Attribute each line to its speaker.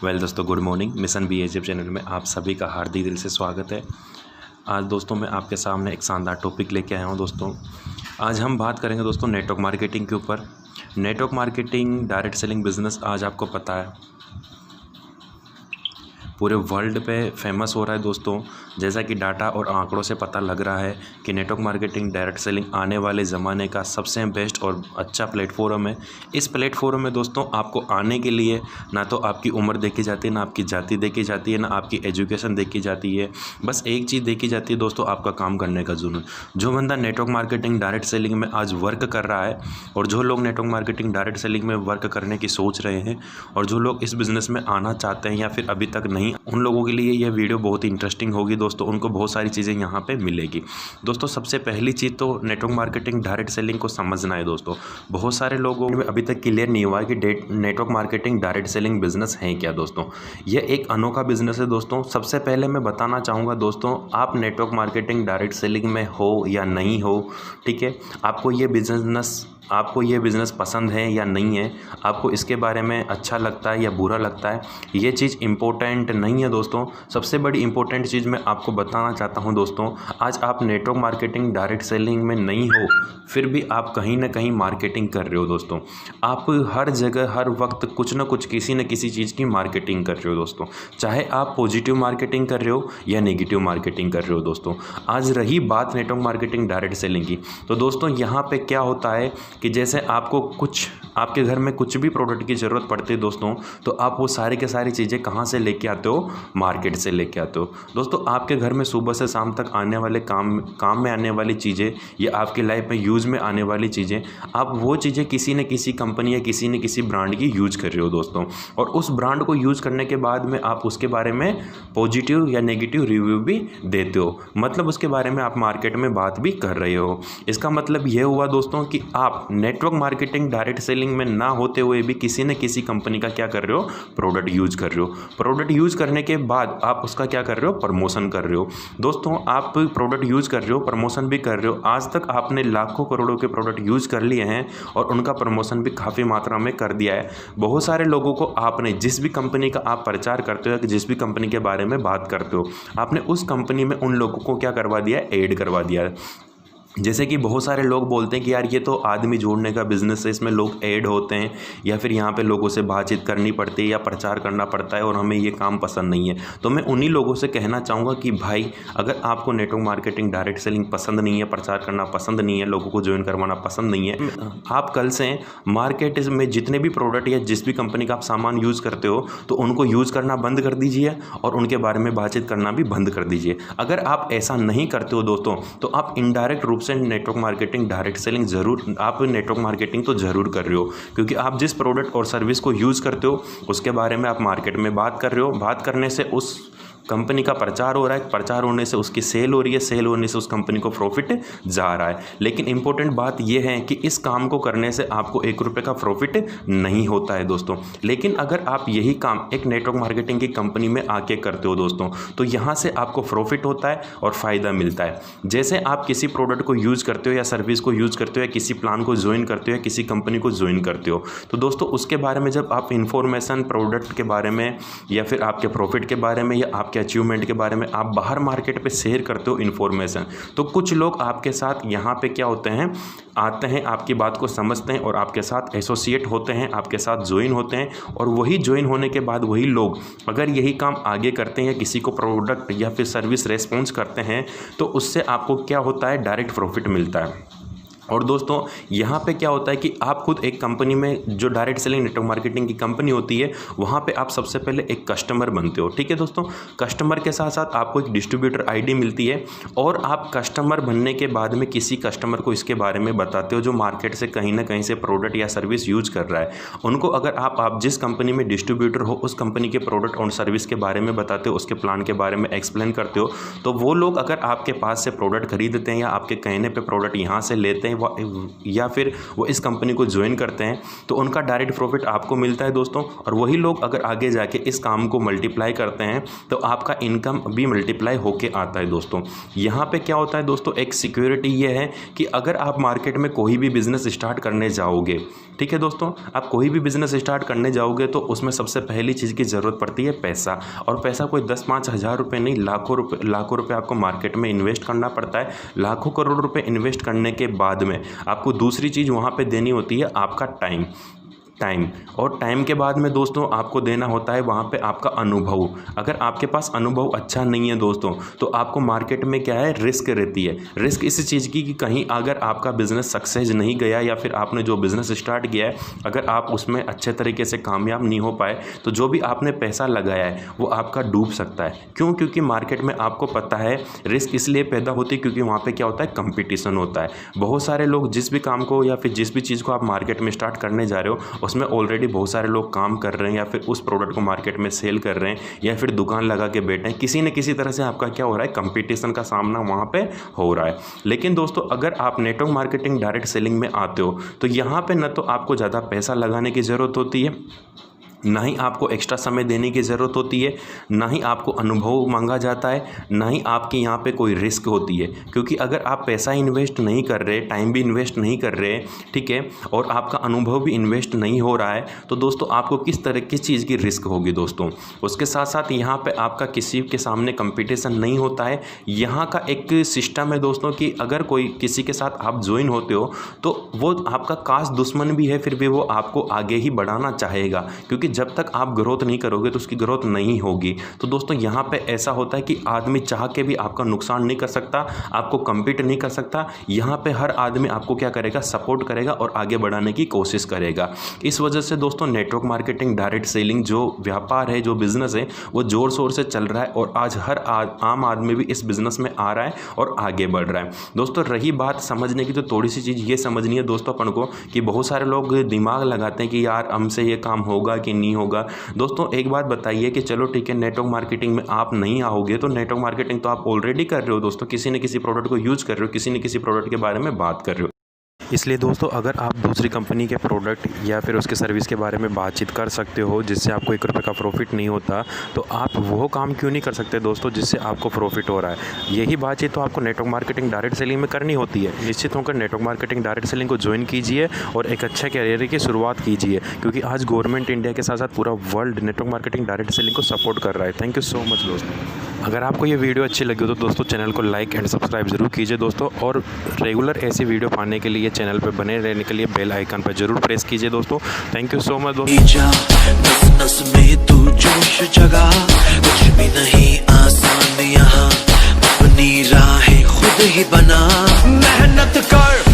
Speaker 1: Well दोस्तों, good morning. Mission बीएचएफ channel में आप सभी का हार्दिक दिल से स्वागत है। आज दोस्तों मैं आपके सामने एक शानदार टॉपिक लेके आया हूँ। दोस्तों आज हम बात करेंगे दोस्तों नेटवर्क मार्केटिंग के ऊपर। Network marketing direct selling business आज आपको पता है पूरे वर्ल्ड पे फेमस हो रहा है दोस्तों। जैसा कि डाटा और आंकड़ों से पता लग रहा है कि नेटवर्क मार्केटिंग डायरेक्ट सेलिंग आने वाले ज़माने का सबसे बेस्ट और अच्छा प्लेटफॉर्म है। इस प्लेटफॉर्म में दोस्तों आपको आने के लिए ना तो आपकी उम्र देखी जाती है, ना आपकी जाति देखी जाती है, ना आपकी एजुकेशन देखी जाती है। बस एक चीज़ देखी जाती है दोस्तों, आपका काम करने का जुनून। जो बंदा नेटवर्क मार्केटिंग डायरेक्ट सेलिंग में आज वर्क कर रहा है और जो लोग नेटवर्क मार्केटिंग डायरेक्ट सेलिंग में वर्क करने की सोच रहे हैं और जो लोग इस बिज़नेस में आना चाहते हैं या फिर अभी तक नहीं, उन लोगों के लिए यह वीडियो बहुत ही इंटरेस्टिंग होगी दोस्तों। उनको बहुत सारी चीज़ें यहाँ पे मिलेगी दोस्तों। सबसे पहली चीज़ तो नेटवर्क मार्केटिंग डायरेक्ट सेलिंग को समझना है दोस्तों। बहुत सारे लोगों में अभी तक क्लियर नहीं हुआ कि network marketing direct selling business है क्या दोस्तों। यह एक अनोखा बिजनेस है दोस्तों। सबसे पहले मैं बताना चाहूँगा दोस्तों, आप नेटवर्क मार्केटिंग डायरेक्ट सेलिंग में हो या नहीं हो, ठीक है, आपको ये बिज़नेस पसंद है या नहीं है, आपको इसके बारे में अच्छा लगता है या बुरा लगता है, ये चीज़ इम्पोर्टेंट नहीं है दोस्तों। सबसे बड़ी इम्पोर्टेंट चीज़ मैं आपको बताना चाहता हूँ दोस्तों, आज आप नेटवर्क मार्केटिंग डायरेक्ट सेलिंग में नहीं हो फिर भी आप कहीं ना कहीं मार्केटिंग कर रहे हो दोस्तों। आप हर जगह हर वक्त कुछ ना कुछ किसी न किसी चीज़ की मार्केटिंग कर रहे हो दोस्तों। चाहे आप पॉजिटिव मार्केटिंग कर रहे हो या नेगेटिव मार्केटिंग कर रहे हो दोस्तों। आज रही बात नेटवर्क मार्केटिंग डायरेक्ट सेलिंग की, तो दोस्तों यहाँ पे क्या होता है कि जैसे आपके घर में कुछ भी प्रोडक्ट की ज़रूरत पड़ती है दोस्तों, तो आप वो सारी के सारी चीज़ें कहाँ से लेके आते हो? मार्केट से लेके आते हो दोस्तों। आपके घर में सुबह से शाम तक आने वाले काम में आने वाली चीज़ें या आपकी लाइफ में यूज़ में आने वाली चीज़ें, आप वो चीज़ें किसी न किसी कंपनी या किसी न किसी ब्रांड की यूज कर रहे हो दोस्तों। और उस ब्रांड को यूज़ करने के बाद में आप उसके बारे में पॉजिटिव या नेगेटिव रिव्यू भी देते हो, मतलब उसके बारे में आप मार्केट में बात भी कर रहे हो। इसका मतलब यह हुआ दोस्तों कि आप नेटवर्क मार्केटिंग डायरेक्ट सेलिंग में ना होते हुए भी किसी न किसी कंपनी का क्या कर रहे हो? प्रोडक्ट यूज कर रहे हो। प्रोडक्ट यूज करने के बाद आप उसका क्या कर रहे हो? प्रमोशन कर रहे हो दोस्तों। आप प्रोडक्ट यूज कर रहे हो, प्रमोशन भी कर रहे हो। आज तक आपने लाखों करोड़ों के प्रोडक्ट यूज कर लिए हैं और उनका प्रमोशन भी काफ़ी मात्रा में कर दिया है। बहुत सारे लोगों को आपने जिस भी कंपनी का आप प्रचार करते हो, जिस भी कंपनी के बारे में बात करते हो, आपने उस कंपनी में उन लोगों को क्या करवा दिया है? ऐड करवा दिया है। जैसे कि बहुत सारे लोग बोलते हैं कि यार ये तो आदमी जोड़ने का बिज़नेस है, इसमें लोग ऐड होते हैं या फिर यहाँ पे लोगों से बातचीत करनी पड़ती है या प्रचार करना पड़ता है और हमें ये काम पसंद नहीं है। तो मैं उन्हीं लोगों से कहना चाहूँगा कि भाई, अगर आपको नेटवर्क मार्केटिंग डायरेक्ट सेलिंग पसंद नहीं है, प्रचार करना पसंद नहीं है, लोगों को ज्वाइन करवाना पसंद नहीं है, आप कल से मार्केट में जितने भी प्रोडक्ट या जिस भी कंपनी का आप सामान यूज़ करते हो तो उनको यूज़ करना बंद कर दीजिए और उनके बारे में बातचीत करना भी बंद कर दीजिए। अगर आप ऐसा नहीं करते हो दोस्तों, तो आप इनडायरेक्ट रूप से नेटवर्क मार्केटिंग डायरेक्ट सेलिंग आप नेटवर्क मार्केटिंग तो ज़रूर कर रहे हो, क्योंकि आप जिस प्रोडक्ट और सर्विस को यूज़ करते हो उसके बारे में आप मार्केट में बात कर रहे हो। बात करने से उस कंपनी का प्रचार हो रहा है, प्रचार होने से उसकी सेल हो रही है, सेल होने से उस कंपनी को प्रॉफिट जा रहा है। लेकिन इंपॉर्टेंट बात यह है कि इस काम को करने से आपको 1 रुपये का प्रॉफिट नहीं होता है दोस्तों। लेकिन अगर आप यही काम एक नेटवर्क मार्केटिंग की कंपनी में आके करते हो दोस्तों, तो यहाँ से आपको प्रॉफिट होता है और फ़ायदा मिलता है। जैसे आप किसी प्रोडक्ट को यूज़ करते हो या सर्विस को यूज़ करते हो या किसी प्लान को ज्वाइन करते हो या किसी कंपनी को ज्वाइन करते हो, तो दोस्तों उसके बारे में जब आप इंफॉर्मेशन प्रोडक्ट के बारे में या फिर आपके प्रॉफिट के बारे में या आपके अचीवमेंट के बारे में आप बाहर मार्केट पे शेयर करते हो इन्फॉर्मेशन, तो कुछ लोग आपके साथ यहाँ पे क्या होते हैं, आते हैं, आपकी बात को समझते हैं और आपके साथ एसोसिएट होते हैं, आपके साथ ज्वाइन होते हैं। और वही ज्वाइन होने के बाद वही लोग अगर यही काम आगे करते हैं या किसी को प्रोडक्ट या फिर सर्विस रेस्पॉन्स करते हैं, तो उससे आपको क्या होता है? डायरेक्ट प्रॉफिट मिलता है। और दोस्तों यहाँ पे क्या होता है कि आप खुद एक कंपनी में, जो डायरेक्ट सेलिंग नेटवर्क मार्केटिंग की कंपनी होती है, वहाँ पे आप सबसे पहले एक कस्टमर बनते हो, ठीक है दोस्तों। कस्टमर के साथ साथ आपको एक डिस्ट्रीब्यूटर आईडी मिलती है और आप कस्टमर बनने के बाद में किसी कस्टमर को इसके बारे में बताते हो जो मार्केट से कहीं ना कहीं से प्रोडक्ट या सर्विस यूज कर रहा है। उनको अगर आप जिस कंपनी में डिस्ट्रीब्यूटर हो उस कंपनी के प्रोडक्ट और सर्विस के बारे में बताते हो, उसके प्लान के बारे में एक्सप्लेन करते हो, तो वो लोग अगर आपके पास से प्रोडक्ट खरीदते हैं या आपके कहने पर प्रोडक्ट यहाँ से लेते हैं, या फिर वो इस कंपनी को ज्वाइन करते हैं तो उनका डायरेक्ट प्रॉफिट आपको मिलता है दोस्तों। और वही लोग अगर आगे जाके इस काम को मल्टीप्लाई करते हैं तो आपका इनकम भी मल्टीप्लाई होके आता है दोस्तों। यहाँ पे क्या होता है दोस्तों, एक सिक्योरिटी ये है कि अगर आप मार्केट में कोई भी बिजनेस स्टार्ट करने जाओगे, ठीक है दोस्तों, आप कोई भी बिजनेस स्टार्ट करने जाओगे तो उसमें सबसे पहली चीज़ की ज़रूरत पड़ती है पैसा। और पैसा कोई 10-5 हज़ार रुपये नहीं, लाखों रुपए आपको मार्केट में इन्वेस्ट करना पड़ता है। लाखों करोड़ रुपए इन्वेस्ट करने के बाद में आपको दूसरी चीज़ वहाँ पे देनी होती है आपका टाइम। और टाइम के बाद में दोस्तों आपको देना होता है वहाँ पे आपका अनुभव। अगर आपके पास अनुभव अच्छा नहीं है दोस्तों तो आपको मार्केट में क्या है, रिस्क रहती है। रिस्क इस चीज़ की कि कहीं अगर आपका बिज़नेस सक्सेस नहीं गया या फिर आपने जो बिज़नेस स्टार्ट किया है अगर आप उसमें अच्छे तरीके से कामयाब नहीं हो पाए तो जो भी आपने पैसा लगाया है वो आपका डूब सकता है। क्यों? क्योंकि मार्केट में आपको पता है रिस्क इसलिए पैदा होती है क्योंकि वहाँ पर क्या होता है, कंपटीशन होता है। बहुत सारे लोग जिस भी काम को या फिर जिस भी चीज़ को आप मार्केट में स्टार्ट करने जा रहे हो उसमें ऑलरेडी बहुत सारे लोग काम कर रहे हैं या फिर उस प्रोडक्ट को मार्केट में सेल कर रहे हैं या फिर दुकान लगा के बैठे हैं। किसी न किसी तरह से आपका क्या हो रहा है, कंपटीशन का सामना वहाँ पे हो रहा है। लेकिन दोस्तों अगर आप नेटवर्क मार्केटिंग डायरेक्ट सेलिंग में आते हो तो यहाँ पे न तो आपको ज़्यादा पैसा लगाने की ज़रूरत होती है, ना ही आपको एक्स्ट्रा समय देने की ज़रूरत होती है, ना ही आपको अनुभव मांगा जाता है, ना ही आपके यहाँ पे कोई रिस्क होती है। क्योंकि अगर आप पैसा इन्वेस्ट नहीं कर रहे, टाइम भी इन्वेस्ट नहीं कर रहे, ठीक है, और आपका अनुभव भी इन्वेस्ट नहीं हो रहा है तो दोस्तों आपको किस चीज़ की रिस्क होगी दोस्तों। उसके साथ साथ यहाँ पर आपका किसी के सामने कंपटीशन नहीं होता है। यहाँ का एक सिस्टम है दोस्तों कि अगर कोई किसी के साथ आप ज्वाइन होते हो तो वो आपका खास दुश्मन भी है, फिर भी वो आपको आगे ही बढ़ाना चाहेगा क्योंकि जब तक आप ग्रोथ नहीं करोगे तो उसकी ग्रोथ नहीं होगी। तो दोस्तों यहाँ पे ऐसा होता है कि आदमी चाह के भी आपका नुकसान नहीं कर सकता, आपको कम्पीट नहीं कर सकता। यहाँ पे हर आदमी आपको क्या करेगा, सपोर्ट करेगा और आगे बढ़ाने की कोशिश करेगा। इस वजह से दोस्तों नेटवर्क मार्केटिंग डायरेक्ट सेलिंग जो व्यापार है, जो बिज़नेस है, वो ज़ोर शोर से चल रहा है और आज हर आम आदमी भी इस बिज़नेस में आ रहा है और आगे बढ़ रहा है। दोस्तों रही बात समझने की तो थोड़ी सी चीज़ ये समझनी है दोस्तों अपन को कि बहुत सारे लोग दिमाग लगाते हैं कि यार हमसे ये काम होगा कि नहीं होगा। दोस्तों एक बात बताइए कि चलो ठीक है नेटवर्क मार्केटिंग में आप नहीं आओगे तो नेटवर्क मार्केटिंग तो आप ऑलरेडी कर रहे हो दोस्तों, किसी न किसी प्रोडक्ट को यूज़ कर रहे हो, किसी न किसी प्रोडक्ट के बारे में बात कर रहे हो। इसलिए दोस्तों अगर आप दूसरी कंपनी के प्रोडक्ट या फिर उसके सर्विस के बारे में बातचीत कर सकते हो जिससे आपको 1 रुपये का प्रॉफिट नहीं होता तो आप वो काम क्यों नहीं कर सकते दोस्तों जिससे आपको प्रॉफिट हो रहा है। यही बातचीत तो आपको नेटवर्क मार्केटिंग डायरेक्ट सेलिंग में करनी होती है। निश्चित होकर नेटवर्क मार्केटिंग डायरेक्ट सेलिंग को ज्वाइन कीजिए और एक अच्छे कैरियर की शुरुआत कीजिए क्योंकि आज गवर्नमेंट इंडिया के साथ साथ पूरा world network marketing direct selling को सपोर्ट कर रहा है। थैंक यू सो मच दोस्तों। अगर आपको ये वीडियो अच्छी लगी हो तो दोस्तों चैनल को लाइक एंड सब्सक्राइब ज़रूर कीजिए दोस्तों, और रेगुलर ऐसी वीडियो पाने के लिए चैनल पर बने रहने के लिए बेल आइकन पर जरूर प्रेस कीजिए दोस्तों। थैंक यू सो मच दोस्तों।
Speaker 2: नस नस में तू जोश जगा, कुछ भी नहीं आसान यहाँ, अपनी राहें खुद ही बना, मेहनत कर।